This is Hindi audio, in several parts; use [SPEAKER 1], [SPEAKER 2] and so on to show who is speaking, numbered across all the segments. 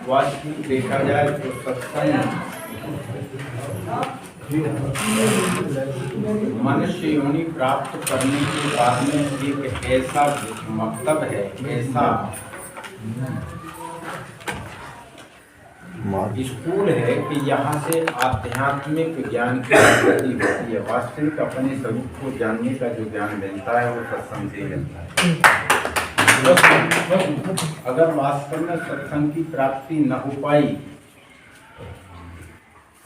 [SPEAKER 1] वास्तविक देखा जाए तो सत्संग मनुष्य योनि प्राप्त करने के बाद में एक ऐसा मकसद है, ऐसा स्कूल है कि यहाँ से आध्यात्मिक ज्ञान की प्रगति होती है। वास्तविक अपने स्वरूप को जानने का जो ज्ञान मिलता है वो सत्संग से मिलता है। अगर वास्तव में सत्संग की प्राप्ति न हो पाई,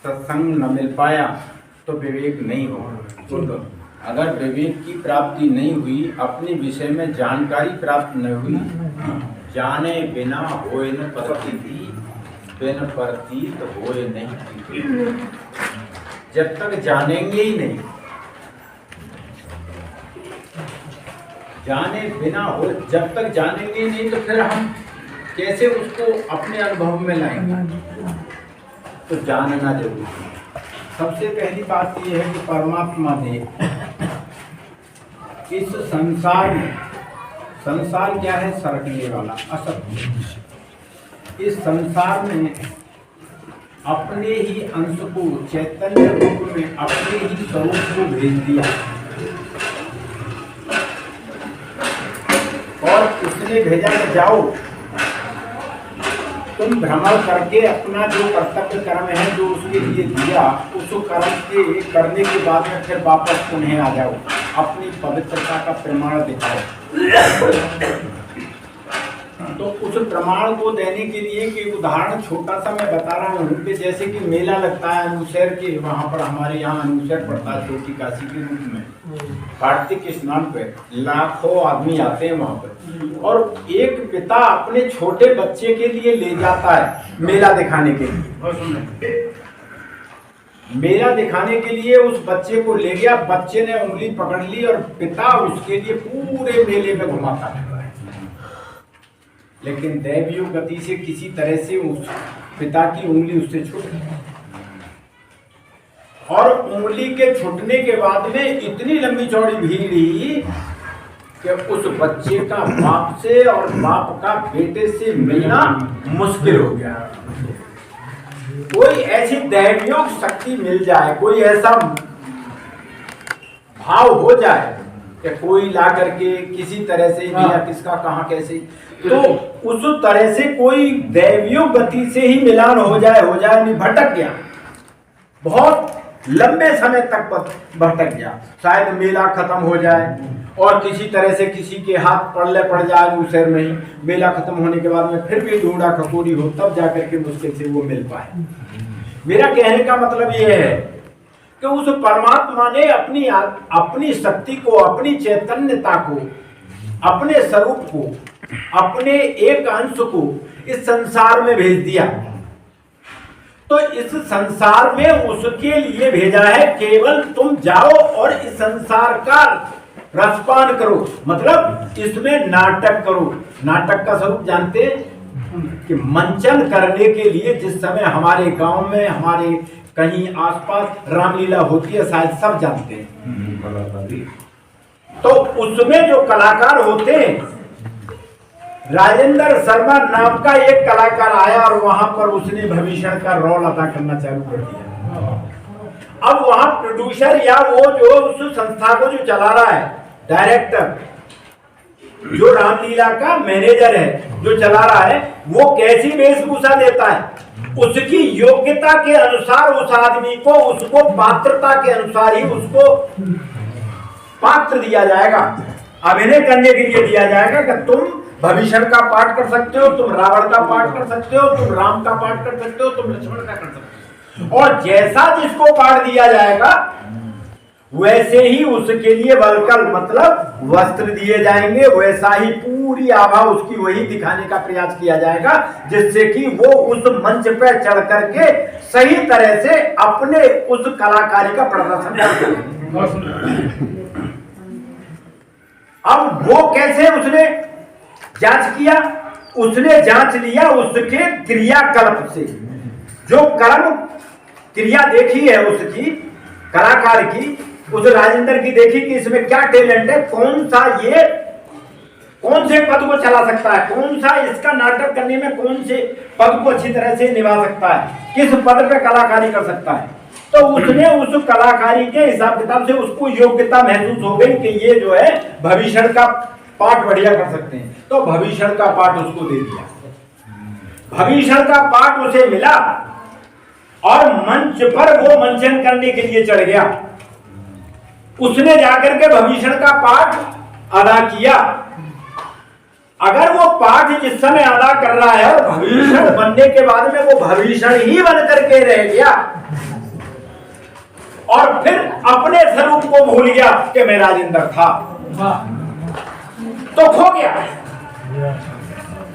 [SPEAKER 1] सत्संग न मिल पाया तो विवेक नहीं होगा। अगर विवेक की प्राप्ति नहीं हुई, अपने विषय में जानकारी प्राप्त न हुई, जाने बिना होए न प्रतीति, बिन प्रतीत होए नहीं। जब तक जानेंगे ही नहीं, जाने बिना हो, जब तक जानेंगे ही नहीं तो फिर हम कैसे उसको अपने अनुभव में लाएंगे? तो जानना जरूरी है। सबसे पहली बात यह है कि परमात्मा ने इस संसार में, संसार क्या है? सरकने वाला, असत्य। इस संसार में अपने ही अंश को, चैतन्य रूप में अपने ही स्वरूप को भेज दिया और उसने भेजा कि जाओ तुम भ्रमण करके अपना जो कर्तव्य कर्म है जो उसके लिए दिया, उस कर्म के करने के बाद में फिर वापस उन्हें आ जाओ, अपनी पवित्रता का प्रमाण दिखाओ। तो उस प्रमाण को देने के लिए कि उदाहरण छोटा सा मैं बता रहा हूँ कि जैसे कि मेला लगता है अनुशैर के, वहाँ पर हमारे यहाँ अनुशैर पड़ता है छोटी काशी के रूप में। कार्तिक स्नान पे लाखों आदमी आते हैं वहाँ पर, और एक पिता अपने छोटे बच्चे के लिए ले जाता है मेला दिखाने के लिए। मेला दिखाने के लिए उस बच्चे को ले गया, बच्चे ने उंगली पकड़ ली और पिता उसके लिए पूरे मेले में घुमाता है। लेकिन दैवीय गति से किसी तरह से उस पिता की उंगली उससे छूट गई, और उंगली के छूटने के बाद में इतनी लंबी चौड़ी भीड़ ही कि उस बच्चे का बाप से और बाप का बेटे से मिलना मुश्किल हो गया। कोई ऐसी दैवीय शक्ति मिल जाए, कोई ऐसा भाव हो जाए कि कोई ला करके किसी तरह से या किसका कहाँ कैसे, तो उस तरह से कोई दैवीय गति से ही मिलान हो जाए नहीं, भटक गया, बहुत लंबे समय तक भटक गया। शायद मेला खत्म हो जाए और किसी तरह से किसी के हाथ पड़ले पड़ जाए उस में ही, मेला खत्म होने के बाद में फिर भी ढूंढा खकोरी हो, तब जाकर के मुश्किल से वो मिल पाए। मेरा कहने का मतलब ये है कि उस परमात्मा ने अपनी शक्ति को, अपनी चैतन्यता को, अपने स्वरूप को, अपने एक अंश को इस संसार में भेज दिया। तो इस संसार में उसके लिए भेजा है, केवल तुम जाओ और इस संसार का रसपान करो, मतलब इसमें नाटक करो। नाटक का स्वरूप जानते हैं कि मंचन करने के लिए जिस समय हमारे गांव में, हमारे कहीं आसपास रामलीला होती है, शायद सब जानते हैं। तो उसमें जो कलाकार होते हैं, राजेंद्र शर्मा नाम का एक कलाकार आया और वहां पर उसने भविष्य का रोल अदा करना चालू कर दिया। अब वहां प्रोड्यूसर या वो जो उस संस्था को जो चला रहा है, डायरेक्टर, जो रामलीला का मैनेजर है, जो चला रहा है, वो कैसी वेशभूषा देता है, उसकी योग्यता के अनुसार उस आदमी को, उसको पात्रता के अनुसार ही उसको पात्र दिया जाएगा, अभिनय करने के लिए दिया जाएगा कि तुम भविष्य का पाठ कर सकते हो, तुम रावण का पाठ कर सकते हो, तुम राम का पाठ कर सकते हो, तुम लक्ष्मण का कर सकते हो। और जैसा जिसको पाठ दिया जाएगा वैसे ही उसके लिए वल्कल मतलब वस्त्र दिए जाएंगे, वैसा ही पूरी आभा उसकी वही दिखाने का प्रयास किया जाएगा, जिससे कि वो उस मंच पर चढ़ करके सही तरह से अपने उस कलाकारी का प्रदर्शन कर। अब वो कैसे उसने जांच किया? उसने जांच लिया उसके क्रियाकल्प से, जो कर्म क्रिया देखी है उसकी कलाकार की, उस राजेंद्र की देखी कि इसमें क्या टैलेंट है, कौन से पद को चला सकता है, कौन सा इसका नाटक करने में कौन से पद को अच्छी तरह से निभा सकता है, किस पद पे कलाकारी कर सकता है। तो उसने उस कलाकारी के हिसाब किताब से उसको योग्यता महसूस हो गई कि ये जो है भविष्य का पाठ बढ़िया कर सकते हैं, तो भविष्य का पाठ उसको दे दिया। भविष्य का पाठ उसे मिला और मंच पर वो मंचन करने के लिए चढ़ गया। उसने जाकर के भविष्य का पाठ अदा किया। अगर वो पाठ जिस समय अदा कर रहा है और भविष्य बनने के बाद में वो भविष्य ही बन करके रह गया और फिर अपने स्वरूप को भूल गया कि मैं राजेंद्र था, तो खो गया,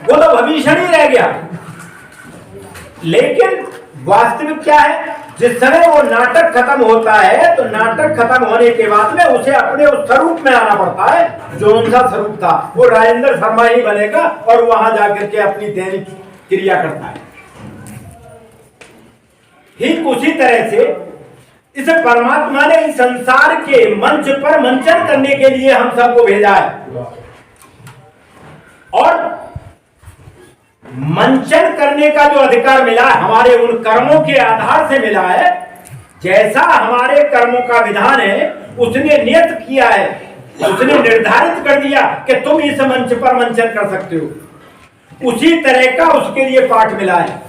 [SPEAKER 1] वो तो भविष्य ही रह गया। लेकिन वास्तविक क्या है, जिस समय वो नाटक खत्म होता है तो नाटक खत्म होने के बाद में उसे अपने उस स्वरूप में आना पड़ता है जो उनका स्वरूप था। वो राजेंद्र शर्मा ही बनेगा और वहां जाकर के अपनी दैनिक क्रिया करता है। ठीक उसी तरह से इस परमात्मा ने इस संसार के मंच पर मंचन करने के लिए हम सबको भेजा है और मंचन करने का जो अधिकार मिला है हमारे उन कर्मों के आधार से मिला है। जैसा हमारे कर्मों का विधान है उसने नियत किया है, उसने निर्धारित कर दिया कि तुम इस मंच पर मंचन कर सकते हो, उसी तरह का उसके लिए पाठ मिला है।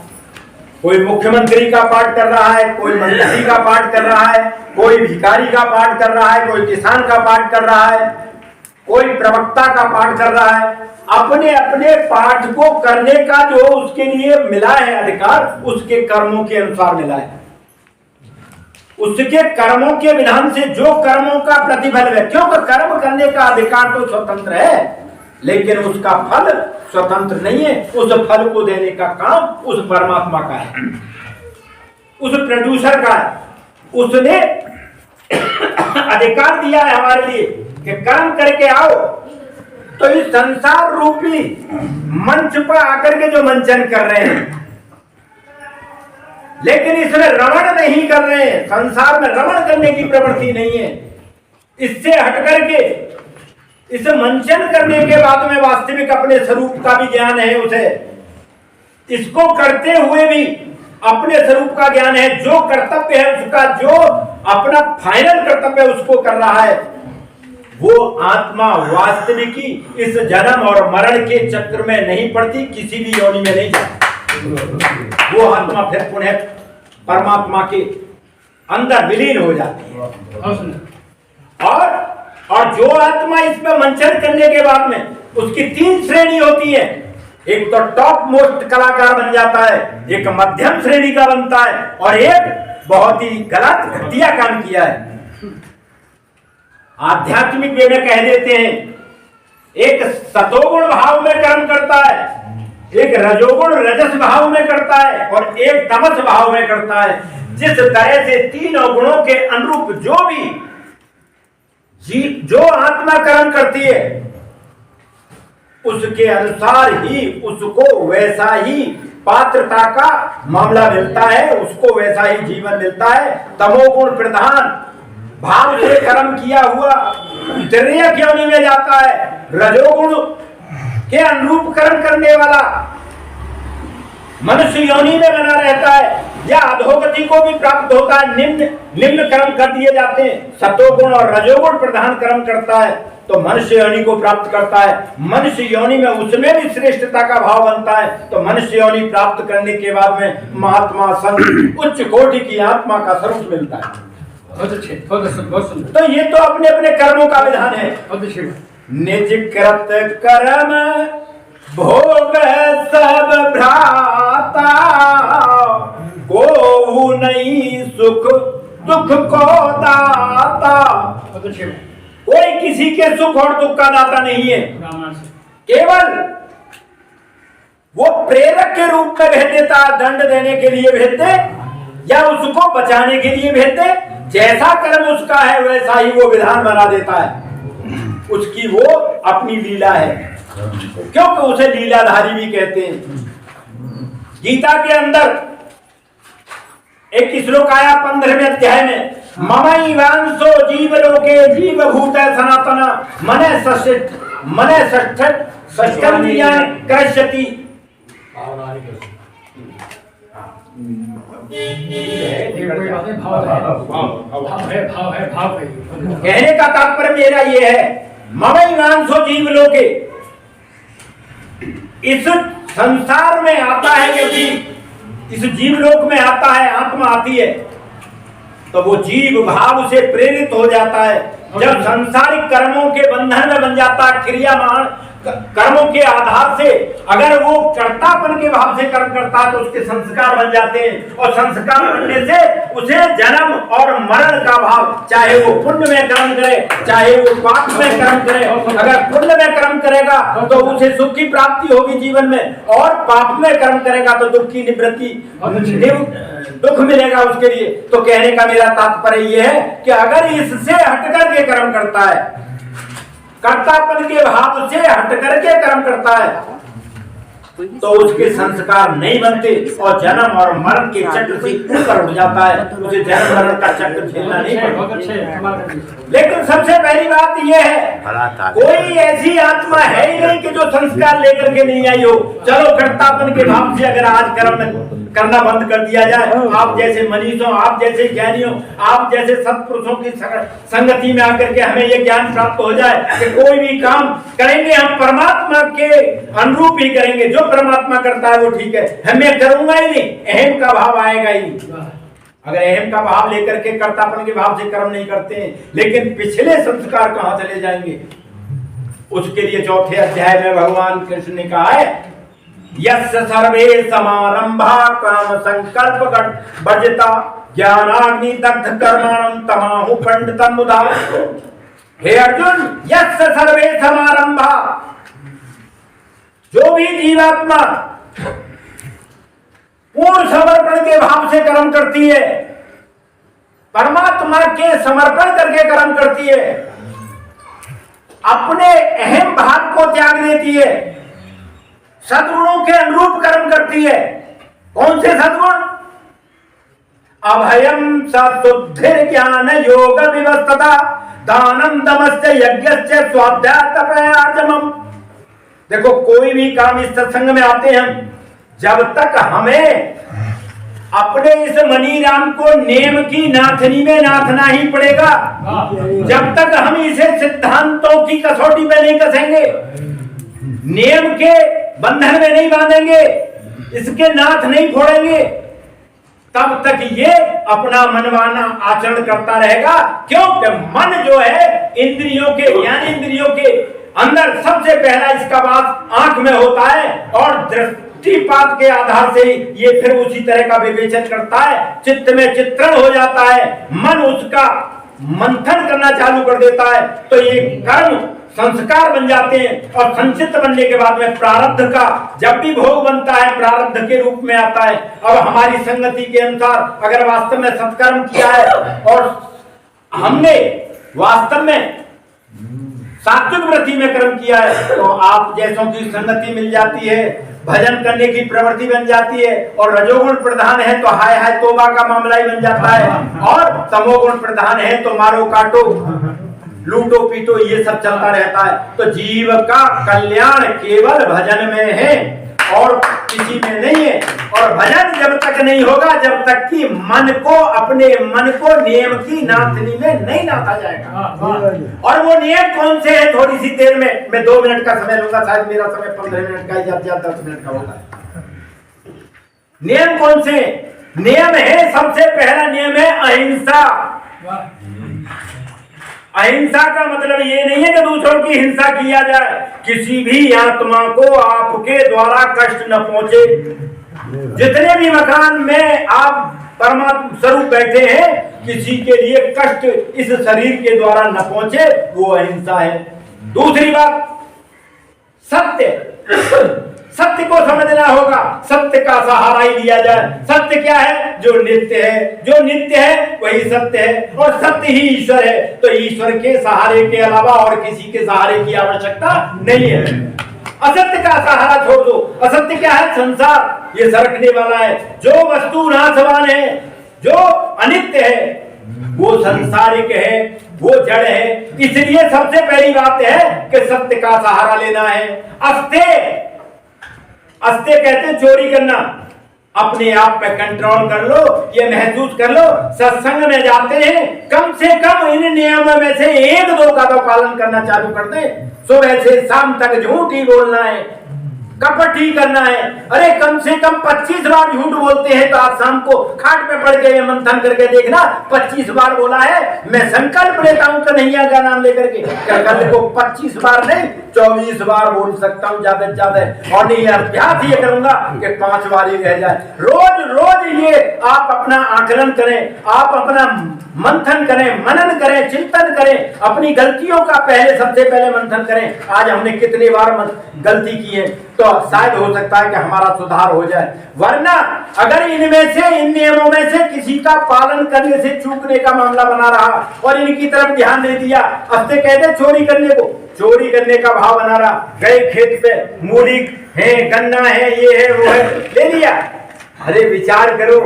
[SPEAKER 1] कोई मुख्यमंत्री का पाठ कर रहा है, कोई मंत्री का पाठ कर रहा है, कोई भिखारी का पाठ कर रहा है, कोई किसान का पाठ कर रहा है, कोई प्रवक्ता का पाठ कर रहा है। अपने अपने पाठ को करने का जो उसके लिए मिला है अधिकार, उसके कर्मों के अनुसार मिला है। उसके कर्मों के विधान से जो कर्मों का प्रतिफल है, क्योंकि कर्म करने का अधिकार तो स्वतंत्र है लेकिन उसका फल स्वतंत्र नहीं है। उस फल को देने का काम उस परमात्मा का है, उस प्रोड्यूसर का है। उसने अधिकार दिया है हमारे लिए कि कर्म करके आओ। तो इस संसार रूपी मंच पर आकर के जो मंचन कर रहे हैं, लेकिन इसमें रमण नहीं कर रहे हैं, संसार में रमण करने की प्रवृत्ति नहीं है। इससे हट करके इस मंचन करने के बाद में वास्तविक अपने स्वरूप का भी ज्ञान है उसे, इसको करते हुए भी अपने स्वरूप का ज्ञान है। जो कर्तव्य है उसका, जो अपना फाइनल कर्तव्य है उसको कर रहा है, वो आत्मा वास्तविकी इस जन्म और मरण के चक्र में नहीं पड़ती, किसी भी योनि में नहीं जाती। वो आत्मा फिर पुनः परमात्मा के अंदर विलीन हो जाती है। और जो आत्मा इस पर मंचन करने के बाद में उसकी 3 श्रेणी होती है। एक तो टॉप मोस्ट कलाकार बन जाता है, एक मध्यम श्रेणी का बनता है और एक बहुत ही गलत घटिया काम किया है। आध्यात्मिक वे में कह देते हैं, एक सतोगुण भाव में कर्म करता है, एक रजोगुण रजस भाव में करता है और एक तमस भाव में करता है। जिस तरह से 3 गुणों के अनुरूप जो आत्मा कर्म करती है उसके अनुसार ही उसको वैसा ही पात्रता का मामला मिलता है, उसको वैसा ही जीवन मिलता है। तमोगुण प्रधान भाव से कर्म किया हुआ तिर्यक योनि में जाता है, रजोगुण के अनुरूप कर्म करने वाला मनुष्य योनि में बना रहता है या अधोगति को भी प्राप्त होता है। निम्न कर्म कर दिए जाते हैं। सतोगुण और रजोगुण प्रधान कर्म करता है तो मनुष्य योनि को प्राप्त करता है। मनुष्य योनि में उसमें भी श्रेष्ठता का भाव बनता है तो मनुष्य योनि प्राप्त करने के बाद में महात्मा संत उच्च कोटि की आत्मा का स्वरूप मिलता है। तो ये तो अपने अपने कर्मों का विधान है। निज कृत कर्म भोग सब भ्राता, को नहीं सुख दुख को दाता। कोई किसी के सुख और दुख का दाता नहीं है, केवल वो प्रेरक के रूप में भेज देता, दंड देने के लिए भेज दे या उसको बचाने के लिए भेज दे। जैसा कर्म उसका है वैसा ही वो विधान बना देता है। उसकी वो अपनी लीला है, क्योंकि उसे लीलाधारी भी कहते हैं। गीता के अंदर एक श्लोक आया 15वें अध्याय में, ममई वांसो जीव लोके जीव भूत सनातना मने षष्ठ षष्ठेन्द्रियाणि कृष्यति। कहने का तात्पर्य मेरा ये है, ममैवांसो जीवलोके, इस संसार में आता है यदि इस जीवलोक में आता है, आत्मा आती है, तो वो जीव भाव से प्रेरित हो जाता है। जब सांसारिक कर्मों के बंधन में बन जाता है, क्रियामान कर्मों के आधार से अगर वो कर्तापन के भाव से कर्म करता है तो उसके संस्कार बन जाते हैं, और संस्कार बनने से उसे जन्म और मरण का भाव, चाहे वो पुण्य में कर्म करे चाहे वो पाप में कर्म करे, अगर पुण्य में कर्म करेगा तो उसे सुख की प्राप्ति होगी जीवन में, और पाप में कर्म करेगा तो दुख की निवृत्ति, दुख मिलेगा उसके लिए। तो कहने का मेरा तात्पर्य यह है कि अगर इससे हटकर के कर्म करता है, कर्तापन के भाव से हट करके कर्म करता है, तो उसके संस्कार नहीं बनते और जन्म और मरण के चक्र से ऊपर उठ जाता है, उसे जन्म मरण का चक्र झेलना नहीं पड़ता। लेकिन सबसे पहली बात यह है, कोई ऐसी आत्मा है ही नहीं कि जो संस्कार लेकर के नहीं आई हो। चलो कर्तापन के भाव से अगर आज कर्म करना बंद कर दिया जाए, आप जैसे मनीषों, आप जैसे ज्ञानियों, आप जैसे सत्पुरुषों की संगति में आकर के हमें ये ज्ञान प्राप्त हो जाए कि कोई भी काम करेंगे हम परमात्मा के अनुरूप ही करेंगे, जो परमात्मा करता है वो ठीक है, हमें करूंगा ही नहीं, अहम का भाव आएगा ही नहीं। अगर अहम का भाव लेकर के कर्तापन के भाव से कर्म नहीं करते हैं, लेकिन पिछले संस्कार कहां चले जाएंगे, उसके लिए चौथे अध्याय में भगवान कृष्ण ने कहा है, यस्य सर्वे समारंभा काम संकल्प वर्जिता ज्ञानाग्नि दग्ध कर्माणं तमाहु पंडितम मुदा। हे अर्जुन, यस्य सर्वे समारंभा, जो भी जीवात्मा पूर्ण समर्पण के भाव से कर्म करती है, परमात्मा के समर्पण करके कर्म करती है, अपने अहम भाव को त्याग देती है, सद्गुणों के अनुरूप कर्म करती है। कौन से सद्गुण? अभयम सत्बुद्धि ज्ञान योग विवस्था दानम दमस्य यज्ञस्य स्वाध्याय तपयार्जमम। देखो, कोई भी काम इस सत्संग में आते हैं, जब तक हमें अपने इस मनी राम को नेम की नाथनी में नाथना ही पड़ेगा, जब तक हम इसे सिद्धांतों की कसौटी में नहीं कसेंगे, नियम के बंधन में नहीं बांधेंगे, इसके नाथ नहीं फोड़ेंगे, तब तक ये अपना मनमाना आचरण करता रहेगा। क्योंकि मन जो है इंद्रियों के, यानी इंद्रियों के अंदर सबसे पहला इसका बात आंख में होता है, और दृष्टिपात के आधार से ये फिर उसी तरह का विवेचन करता है, चित्त में चित्रण हो जाता है, मन उसका मंथन करना चालू कर देता है, तो ये कर्म संस्कार बन जाते हैं, और संचित बनने के बाद में प्रारब्ध का जब भी भोग बनता है प्रारब्ध के रूप में आता है। अब हमारी संगति के अनुसार अगर वास्तव में सत्कर्म किया है और हमने वास्तव में सात्विक वृत्ति में कर्म किया है, तो आप जैसों की संगति मिल जाती है, भजन करने की प्रवृत्ति बन जाती है, और रजोगुण प्रधान है तो हाय हाय तोबा का मामला ही बन जाता है, और तमोगुण प्रधान है तो मारो काटो लूटो पीटो ये सब चलता रहता है। तो जीव का कल्याण केवल भजन में है और किसी में नहीं है, और भजन जब तक नहीं होगा जब तक कि मन को, अपने मन को नियम की नाथनी में नहीं नाथा जाएगा। और वो नियम कौन से है, थोड़ी सी देर में मैं 2 मिनट का समय लूंगा, शायद मेरा समय 15 मिनट का ही, ज्यादा 10 मिनट का होगा। नियम कौन से? नियम है, सबसे पहला नियम है अहिंसा। अहिंसा का मतलब ये नहीं है कि दूसरों की हिंसा किया जाए, किसी भी आत्मा को आपके द्वारा कष्ट न पहुंचे। जितने भी मकान में आप परमात्मा स्वरूप बैठे हैं, किसी के लिए कष्ट इस शरीर के द्वारा न पहुंचे, वो अहिंसा है। दूसरी बात, सत्य। सत्य को समझना होगा, सत्य का सहारा ही लिया जाए। सत्य क्या है? जो नित्य है, जो नित्य है वही सत्य है, और सत्य ही ईश्वर है। तो ईश्वर के सहारे के अलावा और किसी के सहारे की आवश्यकता नहीं है। असत्य का सहारा छोड़ दो। असत्य क्या है? संसार, ये सरकने वाला है। जो वस्तु नाशवान है, जो अनित्य है, वो संसारिक है। वो जड़ है। इसलिए सबसे पहली बात है कि सत्य का सहारा लेना है। अस्ते अस्ते कहते चोरी करना, अपने आप पे कंट्रोल कर लो, ये महसूस कर लो। सत्संग में जाते हैं, कम से कम इन नियमों में से एक दो का तो पालन करना चालू कर दे। सुबह से शाम तक झूठ ही बोलना है, कपट ही करना है। अरे कम से कम 25 बार झूठ बोलते हैं तो आप शाम को खाट पे पड़ के मंथन करके देखना, 25 बार बोला है। मैं संकल्प लेता हूं कन्हैया का नाम लेकर के, कल को 25 बार नहीं 24 बार बोल सकता हूं ज्यादा से ज्यादा। और नहीं अभ्यास ये करूंगा कि 5 बार ही रह जाए। रोज रोज ये आप अपना आकलन करें, आप अपना मंथन करें, मनन करें, चिंतन करें, अपनी गलतियों का पहले सबसे पहले मंथन करें। आज हमने कितनी बार गलती की है, तो शायद हो सकता है कि हमारा सुधार हो जाए। वरना अगर इनमें से, इन नियमों में से किसी का पालन करने से चूकने का मामला बना रहा और इनकी तरफ ध्यान नहीं दिया, अस्ते कहते चोरी करने को, चोरी करने का भाव बना रहा, गए खेत पे मूली है, गन्ना है, ये है, वो है, ले लिया। अरे विचार करो,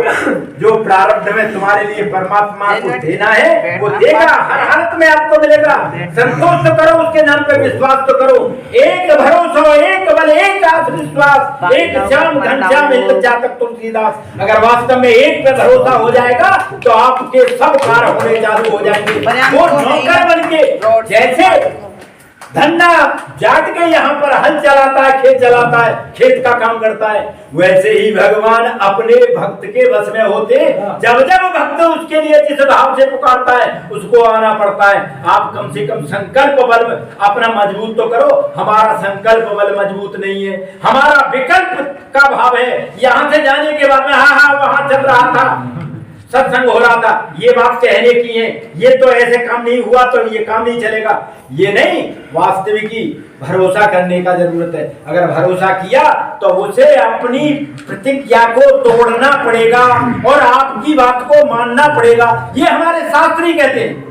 [SPEAKER 1] जो प्रारब्ध में तुम्हारे लिए परमात्मा को देना है वो देगा, हर हालत में आपको मिलेगा। संतोष तो करो, उसके नाम पे विश्वास तो करो। एक भरोसा, एक बल, एक आत्मविश्वास, एक श्याम घनश्याम जातक तुलसीदास। अगर वास्तव में एक पे भरोसा हो जाएगा तो आपके सब कार्य होने चालू हो जाएंगे। वो नौकर बन के, जैसे धन्ना जाट के यहाँ पर हल चलाता है, खेत चलाता है, खेत का काम करता है, वैसे ही भगवान अपने भक्त के वश में होते। जब जब भक्त उसके लिए जिस भाव से पुकारता है उसको आना पड़ता है। आप कम से कम संकल्प बल अपना मजबूत तो करो। हमारा संकल्प बल मजबूत नहीं है, हमारा विकल्प का भाव है। यहाँ से जाने के बाद में हाँ वहां चल रहा था, सत्संग हो रहा था, ये बात कहने की है, ये तो ऐसे काम नहीं हुआ तो ये काम नहीं चलेगा, ये नहीं। वास्तविकी भरोसा करने का जरूरत है। अगर भरोसा किया तो उसे अपनी प्रतिज्ञा को तोड़ना पड़ेगा और आपकी बात को मानना पड़ेगा। ये हमारे शास्त्री कहते हैं,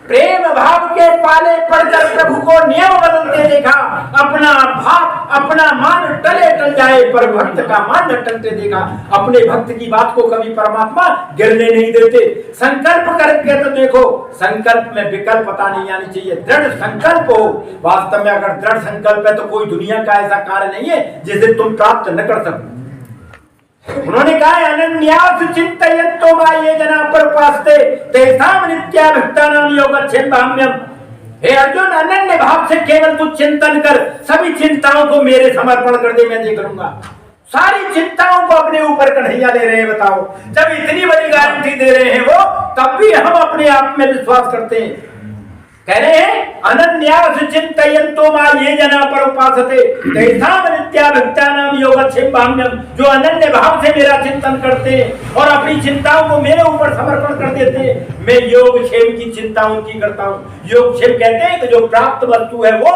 [SPEAKER 1] प्रेम भाव के पाले पड़कर प्रभु को नियम बदलते देखा, अपना भाव अपना मान टले टल जाए पर भक्त का मान न टलते देखा। अपने भक्त की बात को कभी परमात्मा गिरने नहीं देते। संकल्प करके तो देखो, संकल्प में विकल्पता नहीं आनी चाहिए, दृढ़ संकल्प हो। वास्तव में अगर दृढ़ संकल्प है तो कोई दुनिया का ऐसा कार्य नहीं है जिसे तुम प्राप्त न कर सको। उन्होंने कहा अनन्यास चिंतयन्तो वा ये जना परपास्ते तेषां नित्याभियुक्तानां योगक्षेमभाम्यम्। हे अर्जुन, अनन्य भाव से केवल तू चिंतन कर, सभी चिंताओं को मेरे समर्पण कर दे, मैं देख लूंगा। सारी चिंताओं को अपने ऊपर कन्हैया ले रहे हैं। बताओ, जब इतनी बड़ी गारंटी दे रहे हैं वो, तब भी हम अपने आप में विश्वास करते हैं। कह रहे हैं अनन्यास चिंतयन्तो मा ये जना परोपासते तेषां नित्याभियुक्तानां योगक्षेमभाम्यम्। जो अनन्य भाव से मेरा चिंतन करते हैं और अपनी चिंताओं को मेरे ऊपर समर्पण कर देते हैं, मैं योगक्षेम की चिंता उनकी करता हूँ। योगक्षेम कहते हैं कि जो प्राप्त वस्तु है वो,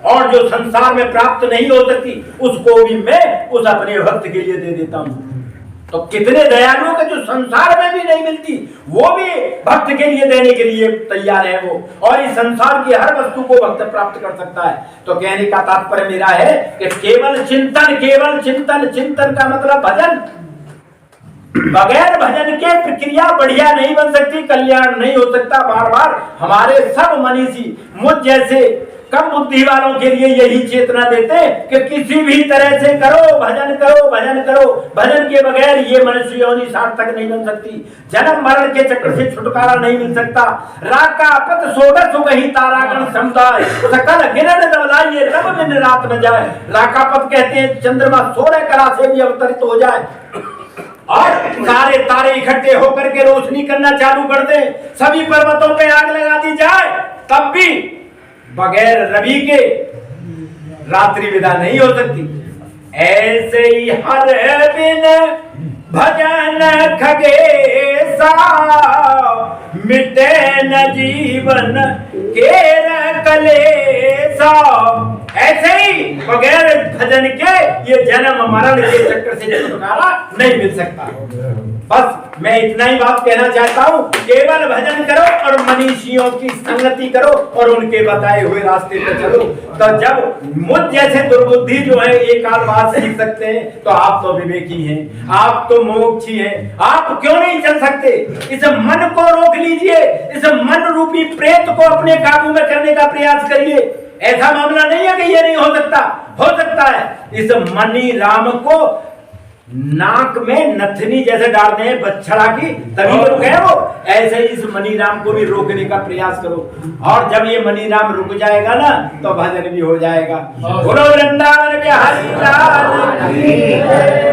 [SPEAKER 1] और जो संसार में प्राप्त नहीं हो सकती उसको भी मैं उस अपने भक्त के लिए दे देता हूँ। तो कितने दयालु के जो संसार में भी नहीं मिलती वो भी भक्त के लिए देने के लिए तैयार है वो, और इस संसार की हर वस्तु को भक्त प्राप्त कर सकता है। तो कहने का तात्पर्य मेरा है कि केवल चिंतन, केवल चिंतन, चिंतन का मतलब भजन। बगैर भजन के प्रक्रिया बढ़िया नहीं बन सकती, कल्याण नहीं हो सकता। बार बार हमारे सब मनीषी मुझ जैसे कम बुद्धि वालों के लिए यही चेतना देते कि किसी भी तरह से करो, भजन करो, भजन करो। भजन के बगैर ये मनुष्य योनि सार्थक नहीं बन सकती, जन्म मरण के चक्र से छुटकारा नहीं मिल सकता। राकापत सोडस वही तारागण समुदाय सकल गिरन दबलाइए तब दिन रात न जाए। राकापत कहते हैं चंद्रमा 16 कला से भी अवतरित हो जाए और सारे तारे इकट्ठे होकर के रोशनी करना चालू कर दे, सभी पर्वतों पे आग लगा दी जाए, तब भी बगैर रवि के रात्रि विदा नहीं हो सकती। ऐसे ही हर दिन भजन खगेसा मिटे न जीवन केर कलेसा। ऐसे ही बगैर भजन के ये जन्म मरण के चक्कर से छुटकारा नहीं मिल सकता। बस मैं इतना ही बात कहना चाहता हूँ, केवल भजन करो और मनीषियों की संगति करो और उनके बताए हुए रास्ते पर चलो। तो जब मुझ जैसे दुर्बुद्धि जो है ये काल बात सीख सकते हैं, तो आप तो विवेकी हैं, आप तो मोक्षी हैं, आप क्यों नहीं चल सकते? इस मन को रोक लीजिए, इस मन रूपी प्रेत को अपने काबू में करने का प्रयास करिए। ऐसा मामला नहीं है कि ये नहीं हो सकता है। इस मनी राम को नाक में नथनी जैसे डालने हैं बछड़ा की, तभी रुक गए वो। ऐसे ही इस मनी राम को भी रोकने का प्रयास करो, और जब ये मनी राम रुक जाएगा ना तो भजन भी हो जाएगा। बोलो वृंदावन बिहारी लाल की जय।